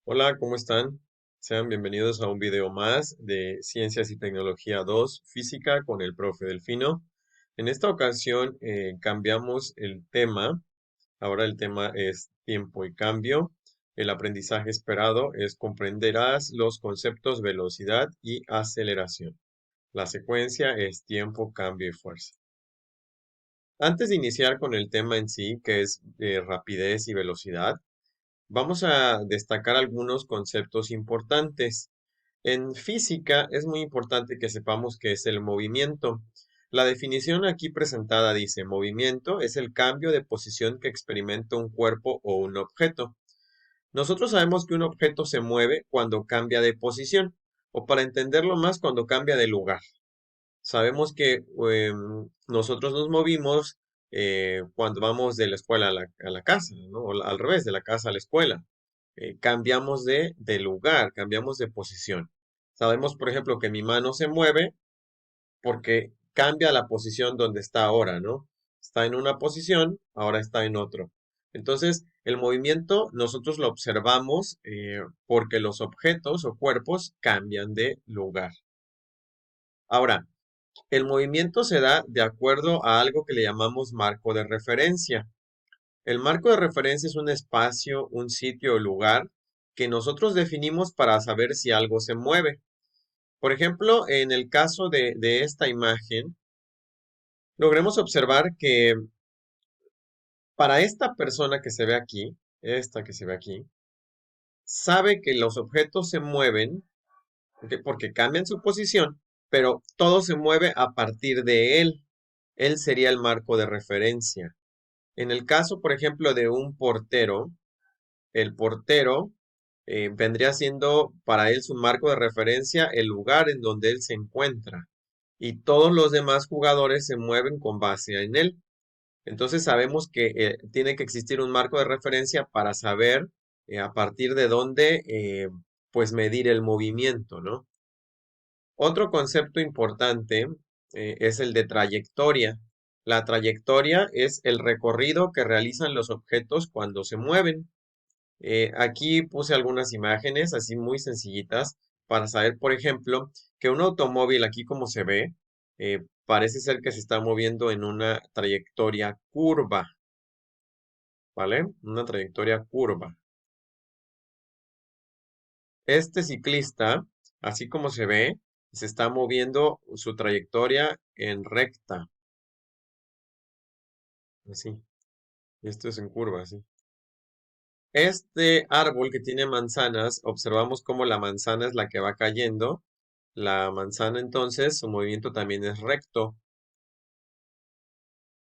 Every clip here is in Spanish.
Hola, ¿cómo están? Sean bienvenidos a un video más de Ciencias y Tecnología 2, Física con el profe Delfino. En esta ocasión cambiamos el tema. Ahora el tema es tiempo y cambio. El aprendizaje esperado es comprenderás los conceptos velocidad y aceleración. La secuencia es tiempo, cambio y fuerza. Antes de iniciar con el tema en sí, que es rapidez y velocidad, vamos a destacar algunos conceptos importantes. En física es muy importante que sepamos qué es el movimiento. La definición aquí presentada dice, movimiento es el cambio de posición que experimenta un cuerpo o un objeto. Nosotros sabemos que un objeto se mueve cuando cambia de posición, o para entenderlo más, cuando cambia de lugar. Sabemos que nosotros nos movimos cuando vamos de la escuela a la casa, ¿no? O al revés, de la casa a la escuela. Cambiamos de lugar, cambiamos de posición. Sabemos, por ejemplo, que mi mano se mueve porque cambia la posición donde está ahora, ¿no? Está en una posición, ahora está en otro. Entonces, el movimiento nosotros lo observamos porque los objetos o cuerpos cambian de lugar. Ahora, el movimiento se da de acuerdo a algo que le llamamos marco de referencia. El marco de referencia es un espacio, un sitio o lugar que nosotros definimos para saber si algo se mueve. Por ejemplo, en el caso de esta imagen, logremos observar que para esta persona que se ve aquí, esta que se ve aquí, sabe que los objetos se mueven porque cambian su posición, pero todo se mueve a partir de él. Él sería el marco de referencia. En el caso, por ejemplo, de un portero, el portero vendría siendo para él su marco de referencia el lugar en donde él se encuentra y todos los demás jugadores se mueven con base en él. Entonces sabemos que tiene que existir un marco de referencia para saber a partir de dónde pues medir el movimiento, ¿no? Otro concepto importante es el de trayectoria. La trayectoria es el recorrido que realizan los objetos cuando se mueven. Aquí puse algunas imágenes así muy sencillitas para saber, por ejemplo, que un automóvil aquí como se ve, parece ser que se está moviendo en una trayectoria curva, ¿vale? Una trayectoria curva. Este ciclista, así como se ve, se está moviendo su trayectoria en recta, así. Esto es en curva, así. Este árbol que tiene manzanas, observamos cómo la manzana es la que va cayendo. La manzana entonces, su movimiento también es recto.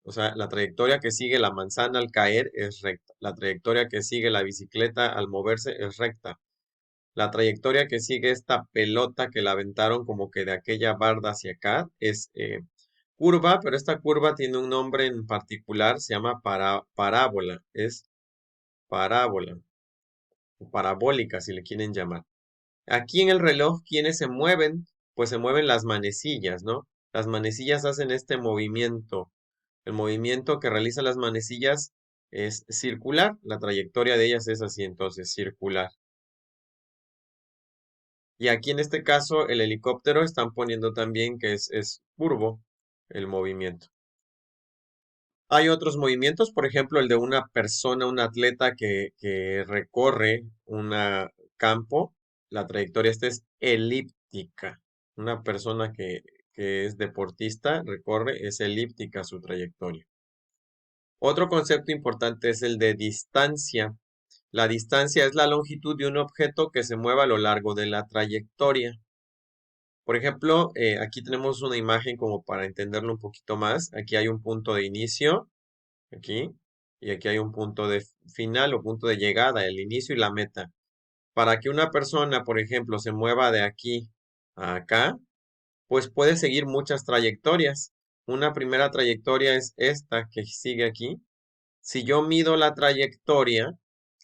O sea, la trayectoria que sigue la manzana al caer es recta. La trayectoria que sigue la bicicleta al moverse es recta. La trayectoria que sigue esta pelota que la aventaron como que de aquella barda hacia acá es curva, pero esta curva tiene un nombre en particular, se llama parábola. Es parábola o parabólica si le quieren llamar. Aquí en el reloj, ¿quiénes se mueven? Pues se mueven las manecillas, ¿no? Las manecillas hacen este movimiento. El movimiento que realizan las manecillas es circular. La trayectoria de ellas es así, entonces, circular. Y aquí en este caso, el helicóptero están poniendo también que es curvo el movimiento. Hay otros movimientos, por ejemplo, el de una persona, un atleta que recorre un campo. La trayectoria esta es elíptica. Una persona que es deportista recorre, es elíptica su trayectoria. Otro concepto importante es el de distancia. La distancia es la longitud de un objeto que se mueve a lo largo de la trayectoria. Por ejemplo, aquí tenemos una imagen como para entenderlo un poquito más. Aquí hay un punto de inicio, aquí, y aquí hay un punto de final o punto de llegada, el inicio y la meta. Para que una persona, por ejemplo, se mueva de aquí a acá, pues puede seguir muchas trayectorias. Una primera trayectoria es esta que sigue aquí. Si yo mido la trayectoria,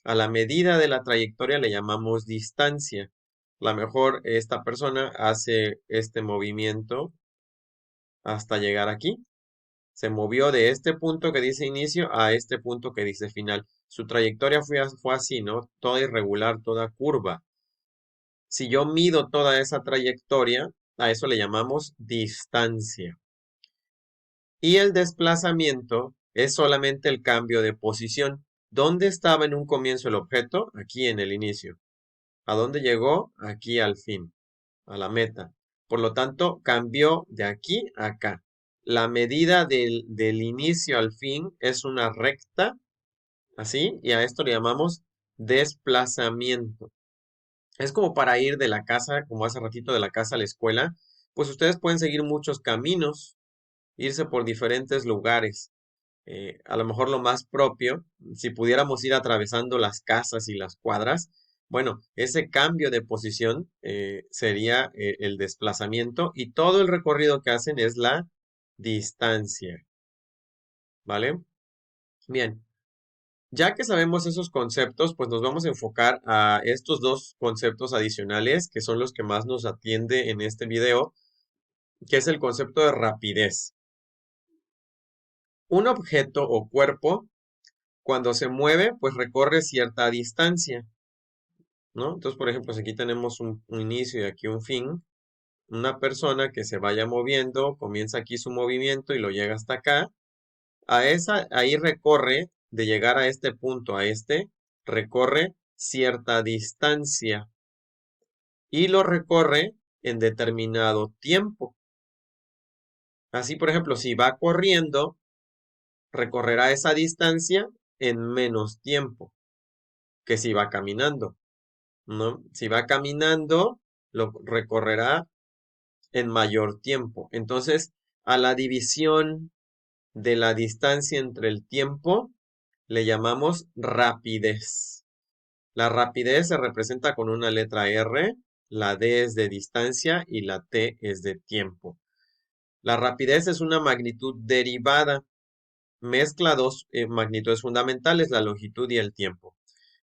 a la medida de la trayectoria le llamamos distancia. A lo mejor esta persona hace este movimiento hasta llegar aquí. Se movió de este punto que dice inicio a este punto que dice final. Su trayectoria fue así, ¿no? Toda irregular, toda curva. Si yo mido toda esa trayectoria, a eso le llamamos distancia. Y el desplazamiento es solamente el cambio de posición. ¿Dónde estaba en un comienzo el objeto? Aquí en el inicio. ¿A dónde llegó? Aquí al fin, a la meta. Por lo tanto, cambió de aquí a acá. La medida del inicio al fin es una recta, así, y a esto le llamamos desplazamiento. Es como para ir de la casa, como hace ratito de la casa a la escuela, pues ustedes pueden seguir muchos caminos, irse por diferentes lugares. A lo mejor lo más propio, si pudiéramos ir atravesando las casas y las cuadras, bueno, ese cambio de posición sería el desplazamiento y todo el recorrido que hacen es la distancia, ¿vale? Bien, ya que sabemos esos conceptos, pues nos vamos a enfocar a estos dos conceptos adicionales que son los que más nos atiende en este video, que es el concepto de rapidez. Un objeto o cuerpo, cuando se mueve, pues recorre cierta distancia, ¿no? Entonces, por ejemplo, si aquí tenemos un inicio y aquí un fin, una persona que se vaya moviendo, comienza aquí su movimiento y lo llega hasta acá, ahí recorre, de llegar a este punto, a este, recorre cierta distancia y lo recorre en determinado tiempo. Así, por ejemplo, si va corriendo, recorrerá esa distancia en menos tiempo que si va caminando, ¿no? Si va caminando, lo recorrerá en mayor tiempo. Entonces, a la división de la distancia entre el tiempo le llamamos rapidez. La rapidez se representa con una letra R, la D es de distancia y la T es de tiempo. La rapidez es una magnitud derivada, mezcla dos magnitudes fundamentales, la longitud y el tiempo.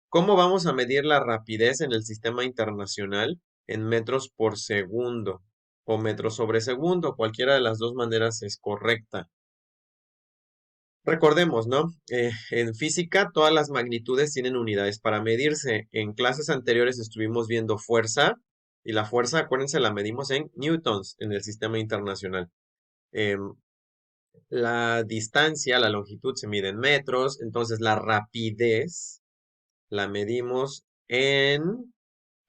¿Cómo vamos a medir la rapidez en el sistema internacional? En metros por segundo o metros sobre segundo, cualquiera de las dos maneras es correcta. Recordemos, ¿no? En física todas las magnitudes tienen unidades para medirse. En clases anteriores estuvimos viendo fuerza y la fuerza, acuérdense, la medimos en newtons en el sistema internacional. Em, la distancia, la longitud se mide en metros, entonces la rapidez la medimos en,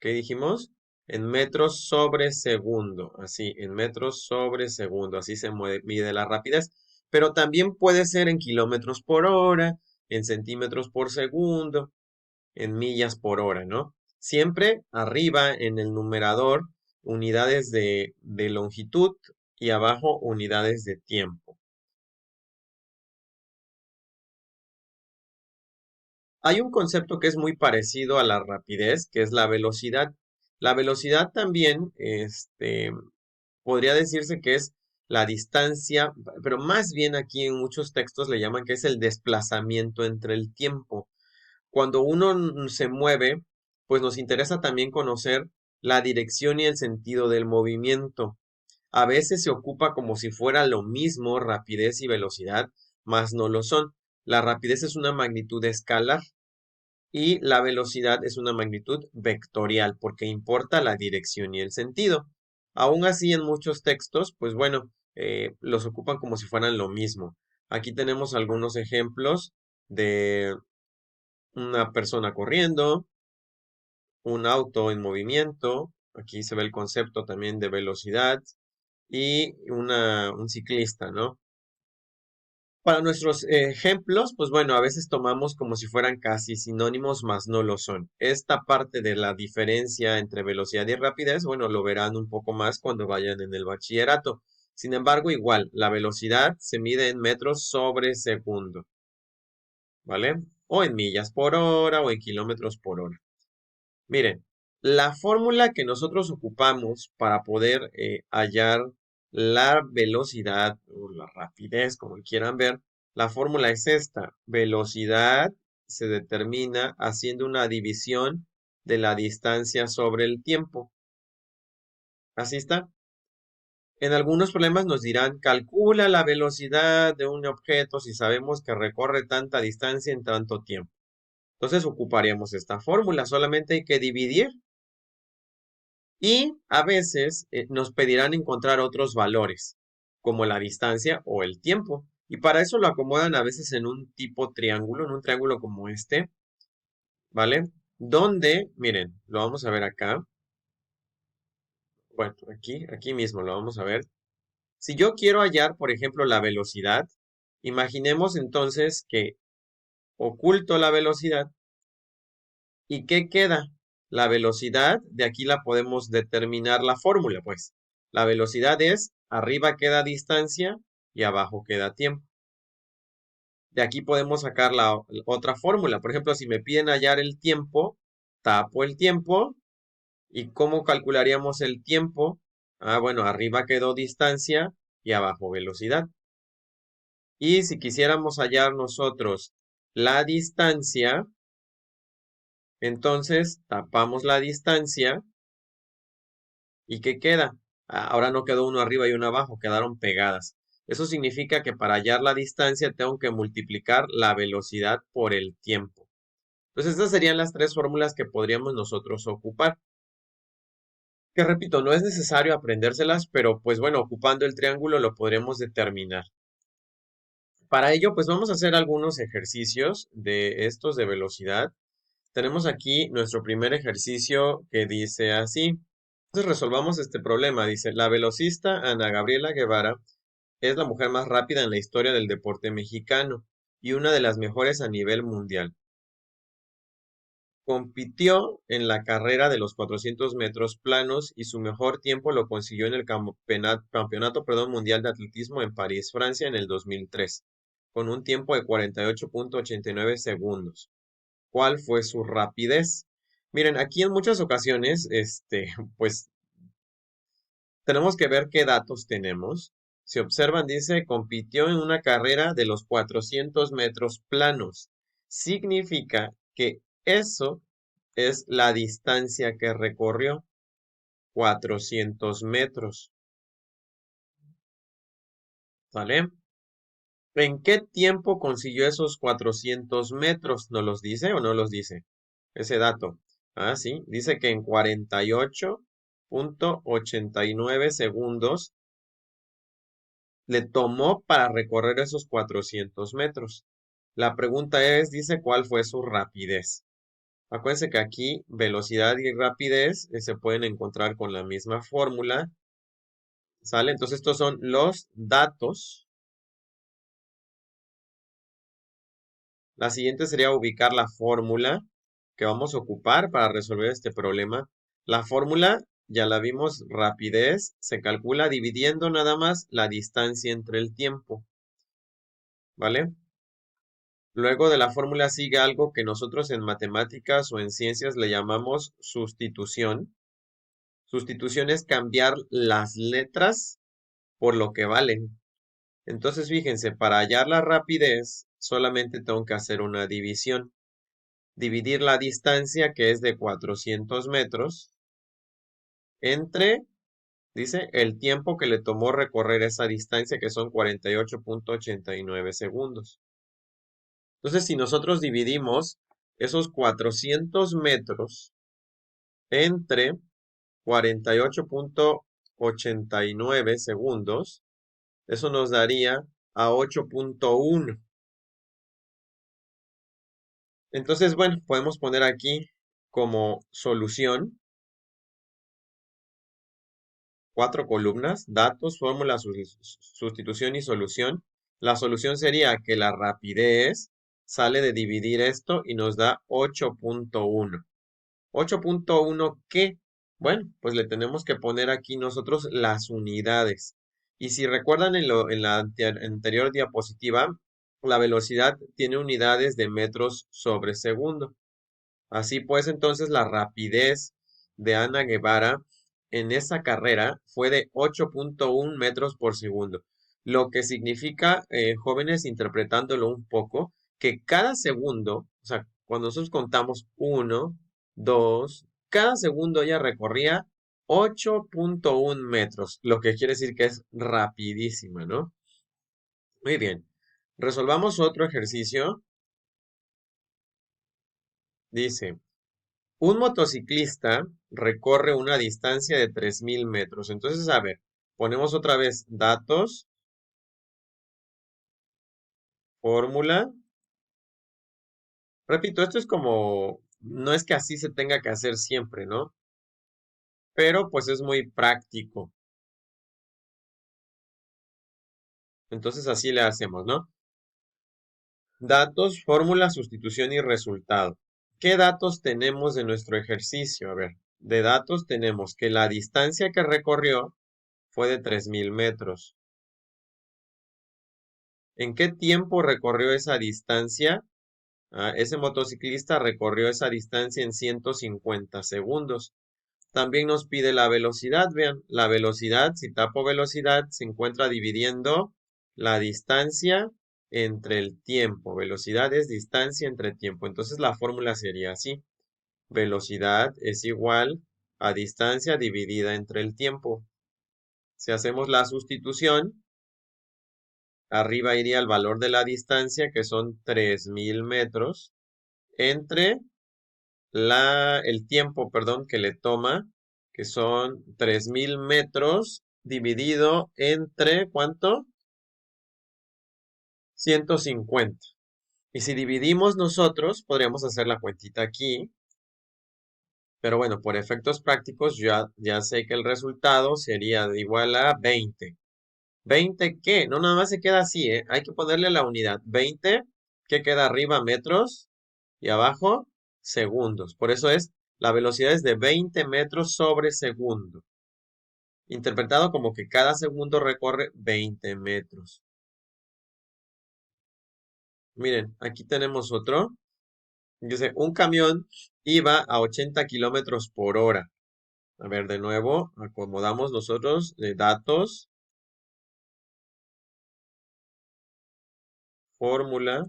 ¿qué dijimos? En metros sobre segundo, así, en metros sobre segundo, así se mide la rapidez, pero también puede ser en kilómetros por hora, en centímetros por segundo, en millas por hora, ¿no? Siempre arriba en el numerador, unidades de longitud y abajo unidades de tiempo. Hay un concepto que es muy parecido a la rapidez, que es la velocidad. La velocidad también, podría decirse que es la distancia, pero más bien aquí en muchos textos le llaman que es el desplazamiento entre el tiempo. Cuando uno se mueve, pues nos interesa también conocer la dirección y el sentido del movimiento. A veces se ocupa como si fuera lo mismo rapidez y velocidad, mas no lo son. La rapidez es una magnitud escalar y la velocidad es una magnitud vectorial porque importa la dirección y el sentido. Aún así, en muchos textos, pues bueno, los ocupan como si fueran lo mismo. Aquí tenemos algunos ejemplos de una persona corriendo, un auto en movimiento, aquí se ve el concepto también de velocidad y un ciclista, ¿no? Para nuestros ejemplos, pues bueno, a veces tomamos como si fueran casi sinónimos, mas no lo son. Esta parte de la diferencia entre velocidad y rapidez, bueno, lo verán un poco más cuando vayan en el bachillerato. Sin embargo, igual, la velocidad se mide en metros sobre segundo, ¿vale? O en millas por hora o en kilómetros por hora. Miren, la fórmula que nosotros ocupamos para poder hallar la velocidad o la rapidez, como quieran ver, la fórmula es esta. Velocidad se determina haciendo una división de la distancia sobre el tiempo. Así está. En algunos problemas nos dirán, calcula la velocidad de un objeto si sabemos que recorre tanta distancia en tanto tiempo. Entonces ocuparíamos esta fórmula, solamente hay que dividir y a veces nos pedirán encontrar otros valores, como la distancia o el tiempo. Y para eso lo acomodan a veces en un tipo triángulo, en un triángulo como este, ¿vale? Donde, miren, lo vamos a ver acá. Bueno, aquí mismo lo vamos a ver. Si yo quiero hallar, por ejemplo, la velocidad, imaginemos entonces que oculto la velocidad. ¿Y qué queda? La velocidad, de aquí la podemos determinar la fórmula, pues. La velocidad es, arriba queda distancia y abajo queda tiempo. De aquí podemos sacar la otra fórmula. Por ejemplo, si me piden hallar el tiempo, tapo el tiempo. ¿Y cómo calcularíamos el tiempo? Ah, bueno, arriba quedó distancia y abajo velocidad. Y si quisiéramos hallar nosotros la distancia, entonces tapamos la distancia y ¿qué queda? Ah, ahora no quedó uno arriba y uno abajo, quedaron pegadas. Eso significa que para hallar la distancia tengo que multiplicar la velocidad por el tiempo. Entonces estas serían las tres fórmulas que podríamos nosotros ocupar. Que repito, no es necesario aprendérselas, pero pues bueno, ocupando el triángulo lo podremos determinar. Para ello, pues vamos a hacer algunos ejercicios de estos de velocidad. Tenemos aquí nuestro primer ejercicio que dice así. Entonces resolvamos este problema. Dice, la velocista Ana Gabriela Guevara es la mujer más rápida en la historia del deporte mexicano y una de las mejores a nivel mundial. Compitió en la carrera de los 400 metros planos y su mejor tiempo lo consiguió en el campeonato, mundial de atletismo en París, Francia, en el 2003, con un tiempo de 48.89 segundos. ¿Cuál fue su rapidez? Miren, aquí en muchas ocasiones, pues tenemos que ver qué datos tenemos. Si observan, dice, compitió en una carrera de los 400 metros planos. Significa que eso es la distancia que recorrió, 400 metros. ¿Vale? ¿En qué tiempo consiguió esos 400 metros? ¿No los dice o no los dice? Ese dato. Ah, sí, dice que en 48.89 segundos le tomó para recorrer esos 400 metros. La pregunta es, dice, ¿cuál fue su rapidez? Acuérdense que aquí velocidad y rapidez se pueden encontrar con la misma fórmula, ¿sale? Entonces estos son los datos. La siguiente sería ubicar la fórmula que vamos a ocupar para resolver este problema. La fórmula, ya la vimos, rapidez, se calcula dividiendo nada más la distancia entre el tiempo, ¿vale? Luego de la fórmula sigue algo que nosotros en matemáticas o en ciencias le llamamos sustitución. Sustitución es cambiar las letras por lo que valen. Entonces, fíjense, para hallar la rapidez, solamente tengo que hacer una división. Dividir la distancia, que es de 400 metros, entre, dice, el tiempo que le tomó recorrer esa distancia, que son 48.89 segundos. Entonces, si nosotros dividimos esos 400 metros entre 48.89 segundos, eso nos daría a 8.1. Entonces, bueno, podemos poner aquí como solución 4 columnas, datos, fórmula, sustitución y solución. La solución sería que la rapidez sale de dividir esto y nos da 8.1. 8.1, ¿qué? Bueno, pues le tenemos que poner aquí nosotros las unidades. Y si recuerdan en la anterior diapositiva, la velocidad tiene unidades de metros sobre segundo. Así pues, entonces la rapidez de Ana Guevara en esa carrera fue de 8.1 metros por segundo, lo que significa, jóvenes, interpretándolo un poco, que cada segundo, o sea, cuando nosotros contamos 1, 2, cada segundo ella recorría 8.1 metros, lo que quiere decir que es rapidísima, ¿no? Muy bien. Resolvamos otro ejercicio. Dice, un motociclista recorre una distancia de 3.000 metros. Entonces, a ver, ponemos otra vez datos, fórmula. Repito, esto es como, no es que así se tenga que hacer siempre, ¿no? Pero pues es muy práctico. Entonces así le hacemos, ¿no? Datos, fórmula, sustitución y resultado. ¿Qué datos tenemos de nuestro ejercicio? A ver, de datos tenemos que la distancia que recorrió fue de 3.000 metros. ¿En qué tiempo recorrió esa distancia? Ese motociclista recorrió esa distancia en 150 segundos. También nos pide la velocidad. Vean, la velocidad, si tapo velocidad, se encuentra dividiendo la distancia entre el tiempo. Velocidad es distancia entre tiempo. Entonces la fórmula sería así. Velocidad es igual a distancia dividida entre el tiempo. Si hacemos la sustitución, arriba iría el valor de la distancia, que son 3.000 metros, entre el tiempo, perdón, que le toma, que son 3.000 metros, dividido entre, ¿cuánto? 150. Y si dividimos nosotros, podríamos hacer la cuentita aquí, pero bueno, por efectos prácticos, ya sé que el resultado sería de igual a 20. ¿20 qué? No, nada más se queda así, ¿eh? Hay que ponerle la unidad. 20, ¿qué queda arriba? Metros y abajo segundos. Por eso la velocidad es de 20 metros sobre segundo. Interpretado como que cada segundo recorre 20 metros. Miren, aquí tenemos otro. Dice, un camión iba a 80 kilómetros por hora. A ver, de nuevo, acomodamos nosotros de datos, fórmula,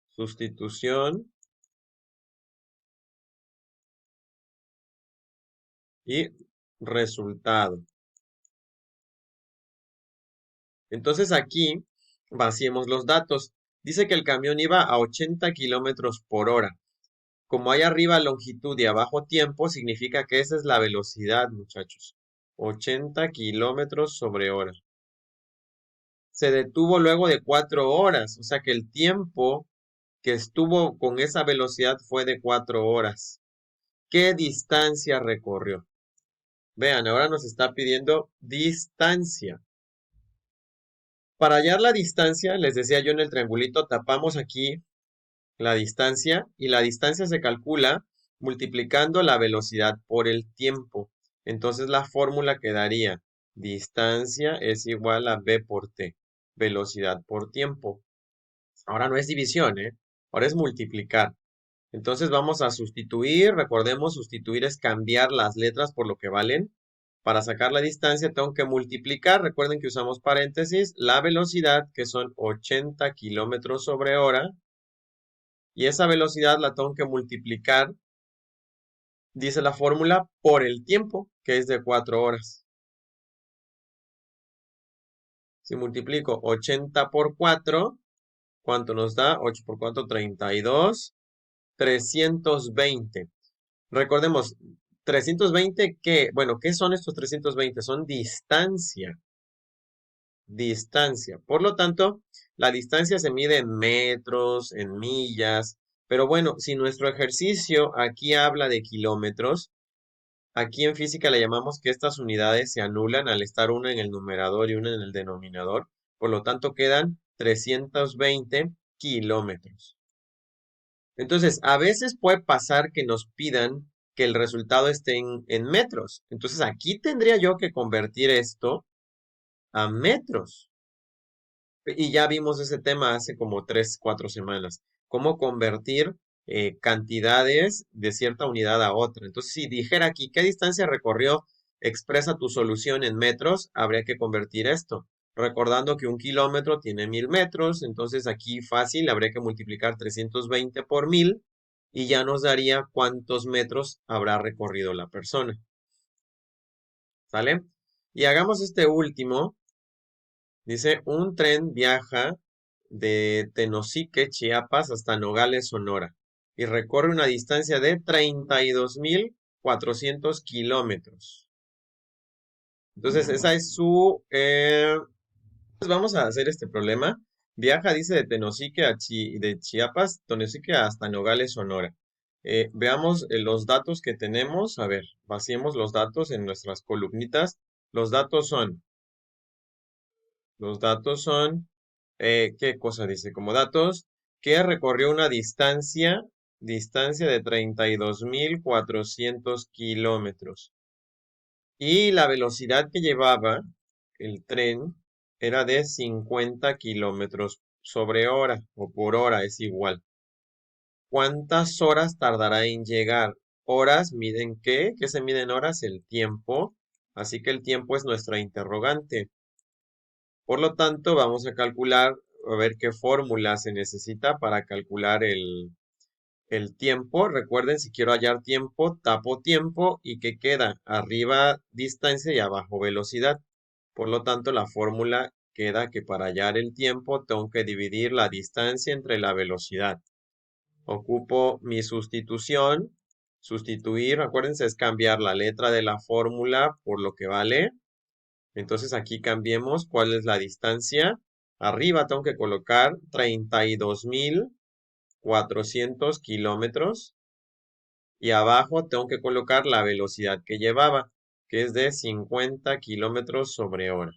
sustitución y resultado. Entonces aquí vaciemos los datos. Dice que el camión iba a 80 kilómetros por hora. Como hay arriba longitud y abajo tiempo, significa que esa es la velocidad, muchachos. 80 kilómetros sobre hora. Se detuvo luego de 4 horas, o sea que el tiempo que estuvo con esa velocidad fue de 4 horas. ¿Qué distancia recorrió? Vean, ahora nos está pidiendo distancia. Para hallar la distancia, les decía yo en el triangulito, tapamos aquí la distancia y la distancia se calcula multiplicando la velocidad por el tiempo. Entonces la fórmula quedaría distancia es igual a v por t, velocidad por tiempo. Ahora no es división, ¿eh? Ahora es multiplicar. Entonces vamos a sustituir, recordemos, sustituir es cambiar las letras por lo que valen. Para sacar la distancia tengo que multiplicar, recuerden que usamos paréntesis, la velocidad que son 80 kilómetros sobre hora y esa velocidad la tengo que multiplicar, dice la fórmula, por el tiempo, que es de 4 horas. Si multiplico 80 por 4, ¿cuánto nos da? 8 por 4, 32. 320. Recordemos, 320, ¿qué? Bueno, ¿qué son estos 320? Son distancia. Distancia. Por lo tanto, la distancia se mide en metros, en millas. Pero bueno, si nuestro ejercicio aquí habla de kilómetros, aquí en física le llamamos que estas unidades se anulan al estar una en el numerador y una en el denominador. Por lo tanto, quedan 320 kilómetros. Entonces, a veces puede pasar que nos pidan que el resultado esté en metros. Entonces, aquí tendría yo que convertir esto a metros. Y ya vimos ese tema hace como 3, 4 semanas. Cómo convertir cantidades de cierta unidad a otra. Entonces, si dijera aquí, ¿qué distancia recorrió? Expresa tu solución en metros, habría que convertir esto. Recordando que un kilómetro tiene 1.000 metros, entonces aquí fácil, habría que multiplicar 320 por 1.000 y ya nos daría cuántos metros habrá recorrido la persona. ¿Sale? Y hagamos este último. Dice, un tren viaja de Tenosique, Chiapas, hasta Nogales, Sonora, y recorre una distancia de 32.400 kilómetros. Entonces, esa es su... pues vamos a hacer este problema. Viaja, dice, de Tenosique de Chiapas, Tenosique hasta Nogales, Sonora. Veamos los datos que tenemos. A ver, vaciemos los datos en nuestras columnitas. Los datos son... Los datos son, ¿qué cosa dice? Como datos, que recorrió una distancia de 32.400 kilómetros. Y la velocidad que llevaba el tren era de 50 kilómetros sobre hora o por hora, es igual. ¿Cuántas horas tardará en llegar? Horas miden ¿qué? ¿Qué se mide en horas? El tiempo. Así que el tiempo es nuestra interrogante. Por lo tanto, vamos a calcular, a ver qué fórmula se necesita para calcular el tiempo. Recuerden, si quiero hallar tiempo, tapo tiempo y ¿qué queda? Arriba distancia y abajo velocidad. Por lo tanto, la fórmula queda que para hallar el tiempo tengo que dividir la distancia entre la velocidad. Ocupo mi sustitución. Sustituir, acuérdense, es cambiar la letra de la fórmula por lo que vale. Entonces aquí cambiemos cuál es la distancia. Arriba tengo que colocar 32.400 kilómetros y abajo tengo que colocar la velocidad que llevaba, que es de 50 kilómetros sobre hora.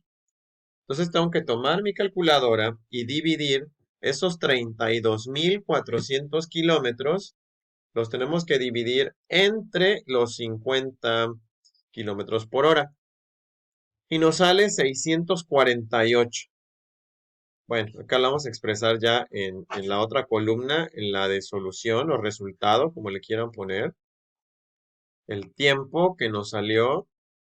Entonces tengo que tomar mi calculadora y dividir esos 32.400 kilómetros, los tenemos que dividir entre los 50 kilómetros por hora. Y nos sale 648. Bueno, acá lo vamos a expresar ya en la otra columna, en la de solución o resultado, como le quieran poner. El tiempo que nos salió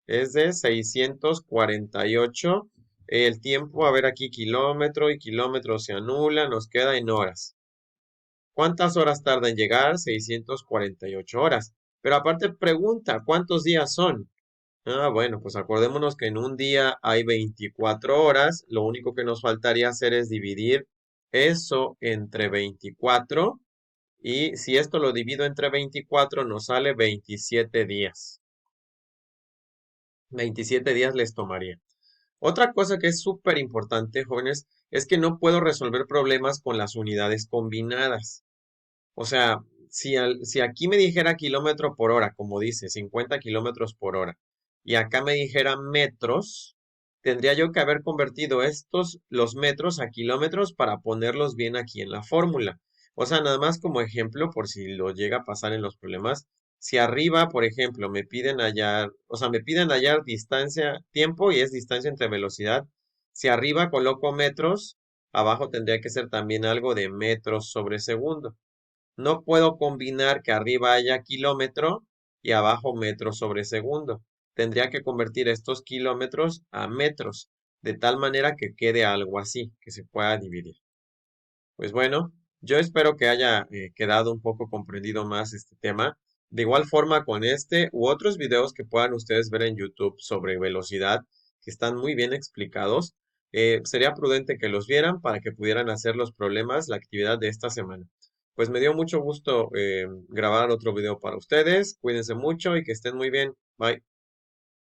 es de 648. El tiempo, a ver aquí, kilómetro y kilómetro se anula, nos queda en horas. ¿Cuántas horas tarda en llegar? 648 horas. Pero aparte pregunta, ¿cuántos días son? Bueno, pues acordémonos que en un día hay 24 horas. Lo único que nos faltaría hacer es dividir eso entre 24. Y si esto lo divido entre 24, nos sale 27 días. 27 días les tomaría. Otra cosa que es súper importante, jóvenes, es que no puedo resolver problemas con las unidades combinadas. O sea, si aquí me dijera kilómetro por hora, como dice, 50 kilómetros por hora, y acá me dijera metros, tendría yo que haber convertido los metros a kilómetros para ponerlos bien aquí en la fórmula. O sea, nada más como ejemplo, por si lo llega a pasar en los problemas, si arriba, por ejemplo, me piden hallar, o sea, me piden hallar distancia, tiempo y es distancia entre velocidad, si arriba coloco metros, abajo tendría que ser también algo de metros sobre segundo. No puedo combinar que arriba haya kilómetro y abajo metro sobre segundo. Tendría que convertir estos kilómetros a metros, de tal manera que quede algo así, que se pueda dividir. Pues bueno, yo espero que haya quedado un poco comprendido más este tema. De igual forma con este u otros videos que puedan ustedes ver en YouTube sobre velocidad, que están muy bien explicados, sería prudente que los vieran para que pudieran hacer los problemas, la actividad de esta semana. Pues me dio mucho gusto grabar otro video para ustedes. Cuídense mucho y que estén muy bien. Bye.